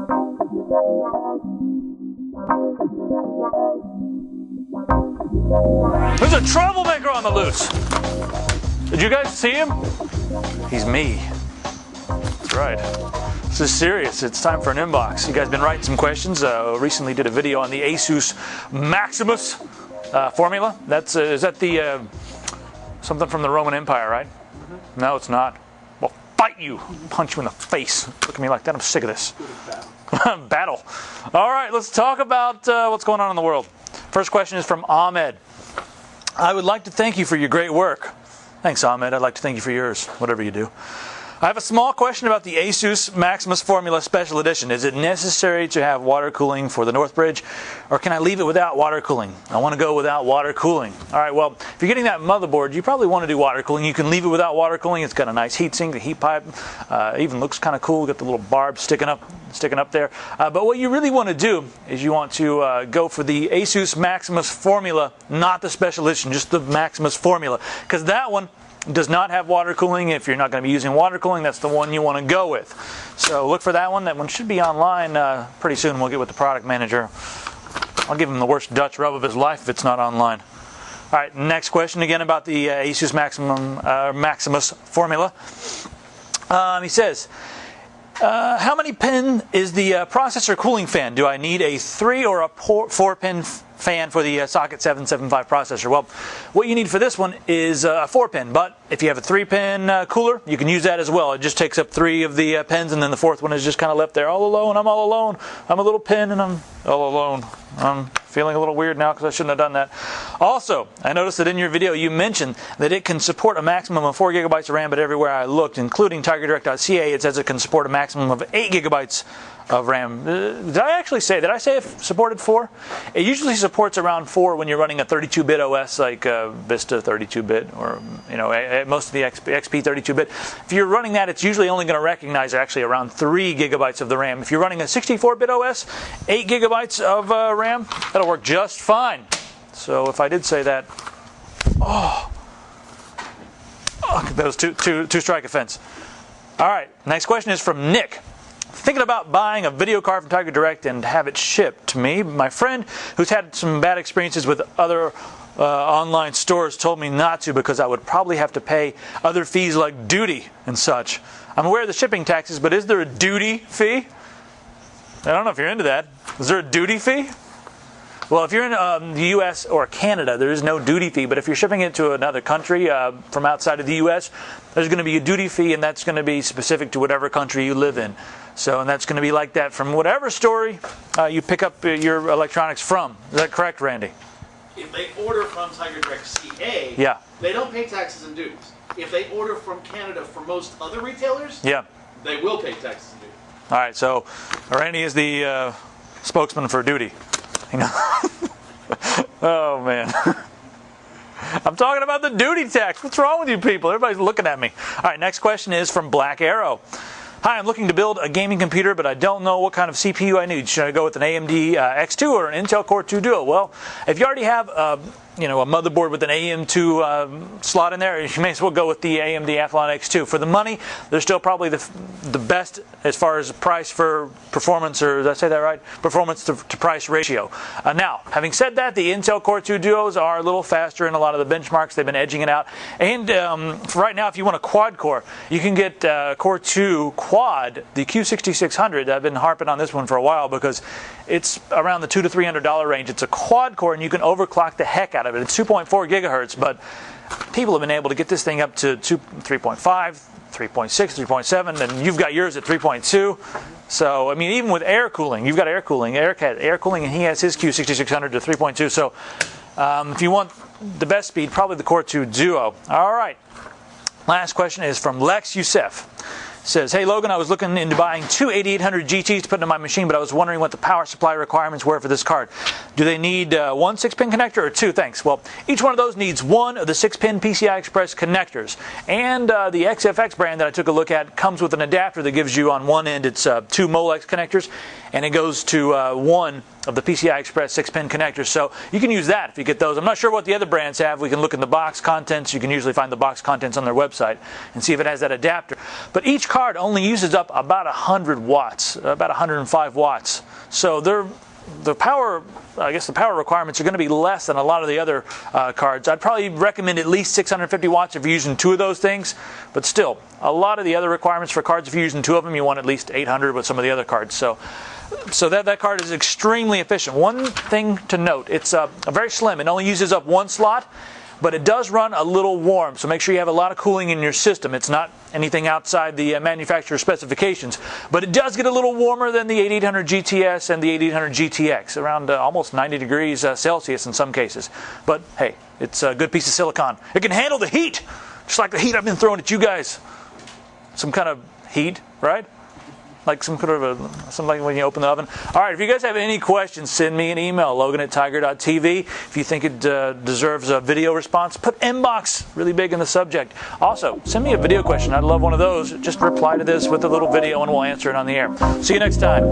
There's a troublemaker on the loose. Did you guys see him? He's me. That's right. This is serious. It's time for an inbox. You guys been writing some questions. Recently did a video on the Asus Maximus formula. That's is that the something from the Roman Empire, right? Mm-hmm. No, it's not. Well, fight you. Punch you in the face. Look at me like that. I'm sick of this. Battle. All right, let's talk about what's going on in the world. First question is from Ahmed. I would like to thank you for your great work. Thanks, Ahmed. I'd like to thank you for yours, whatever you do. I have a small question about the Asus Maximus Formula Special Edition. Is it necessary to have water cooling for the North Bridge, or can I leave it without water cooling? I want to go without water cooling. All right, well, if you're getting that motherboard, you probably want to do water cooling. You can leave it without water cooling. It's got a nice heat sink, the heat pipe, even looks kind of cool. Got the little barb sticking up there. But what you really want to do is you want to go for the Asus Maximus Formula, not the Special Edition, just the Maximus Formula, because that one does not have water cooling. If you're not going to be using water cooling, that's the one you want to go with. So look for that one. That one should be online pretty soon. We'll get with the product manager. I'll give him the worst Dutch rub of his life if it's not online. All right, next question again about the Asus Maximus Formula. He says, how many pin is the processor cooling fan? Do I need a 3 or a 4 pin fan for the socket 775 processor? Well, what you need for this one is a 4 pin, but if you have a 3 pin cooler, you can use that as well. It just takes up 3 of the pins, and then the 4th one is just kind of left there all alone. I'm all alone. I'm a little pin and I'm all alone. I'm feeling a little weird now because I shouldn't have done that. Also, I noticed that in your video you mentioned that it can support a maximum of 4 gigabytes of RAM, but everywhere I looked, including tigerdirect.ca, it says it can support a maximum of 8 gigabytes of RAM. Did I say it supported 4? It usually supports around 4 when you're running a 32-bit OS like Vista 32-bit or most of the XP 32-bit. If you're running that, it's usually only going to recognize actually around 3 gigabytes of the RAM. If you're running a 64-bit OS, 8 gigabytes of RAM, that'll work just fine. So if I did say that, that was two strike offense. All right, next question is from Nick. Thinking about buying a video card from Tiger Direct and have it shipped to me. My friend, who's had some bad experiences with other online stores, told me not to because I would probably have to pay other fees like duty and such. I'm aware of the shipping taxes, but is there a duty fee? I don't know if you're into that. Is there a duty fee? Well, if you're in the U.S. or Canada, there is no duty fee. But if you're shipping it to another country from outside of the U.S., there's going to be a duty fee, and that's going to be specific to whatever country you live in. So, and that's going to be like that from whatever store you pick up your electronics from. Is that correct, Randy? If they order from Tiger Direct CA, yeah, they don't pay taxes and duties. If they order from Canada for most other retailers, yeah, they will pay taxes and duties. All right, so Randy is the spokesman for duty. Oh, man. I'm talking about the duty tax. What's wrong with you people? Everybody's looking at me. All right, next question is from Black Arrow. Hi, I'm looking to build a gaming computer, but I don't know what kind of CPU I need. Should I go with an AMD X2 or an Intel Core 2 Duo? Well, if you already have a motherboard with an AM2 slot in there, you may as well go with the AMD Athlon X2. For the money, they're still probably the best as far as price for performance, or did I say that right? Performance to price ratio. Now, having said that, the Intel Core 2 Duos are a little faster in a lot of the benchmarks. They've been edging it out. And for right now, if you want a quad core, you can get Core 2 Quad, the Q6600. I've been harping on this one for a while because it's around the $200 to $300 range. It's a quad core, and you can overclock the heck out of it. It's 2.4 gigahertz, but people have been able to get this thing up to 3.5, 3.6, 3.7, and you've got yours at 3.2. So, I mean, even with air cooling, you've got air cooling, and he has his Q6600 to 3.2. So, if you want the best speed, probably the Core 2 Duo. All right. Last question is from Lex Youssef. Says, hey Logan, I was looking into buying two 8800 GTs to put into my machine, but I was wondering what the power supply requirements were for this card. Do they need one 6-pin connector or two? Thanks. Well, each one of those needs one of the 6-pin PCI Express connectors. And the XFX brand that I took a look at comes with an adapter that gives you on one end, it's two Molex connectors, and it goes to one of the PCI Express 6-pin connectors. So you can use that if you get those. I'm not sure what the other brands have. We can look in the box contents. You can usually find the box contents on their website and see if it has that adapter. But each card only uses up about 100 watts, about 105 watts. So the power requirements are going to be less than a lot of the other cards. I'd probably recommend at least 650 watts if you're using 2 of those things. But still, a lot of the other requirements for cards, if you're using 2 of them, you want at least 800 with some of the other cards. So that card is extremely efficient. One thing to note, it's very slim. It only uses up 1 slot, but it does run a little warm. So make sure you have a lot of cooling in your system. It's not anything outside the manufacturer specifications, but it does get a little warmer than the 8800 GTS and the 8800 GTX, around almost 90 degrees Celsius in some cases. But hey, it's a good piece of silicon. It can handle the heat, just like the heat I've been throwing at you guys. Some kind of heat, right? Like something like when you open the oven. All right, if you guys have any questions, send me an email, logan@tiger.tv. If you think it deserves a video response, put inbox really big in the subject. Also, send me a video question. I'd love one of those. Just reply to this with a little video and we'll answer it on the air. See you next time.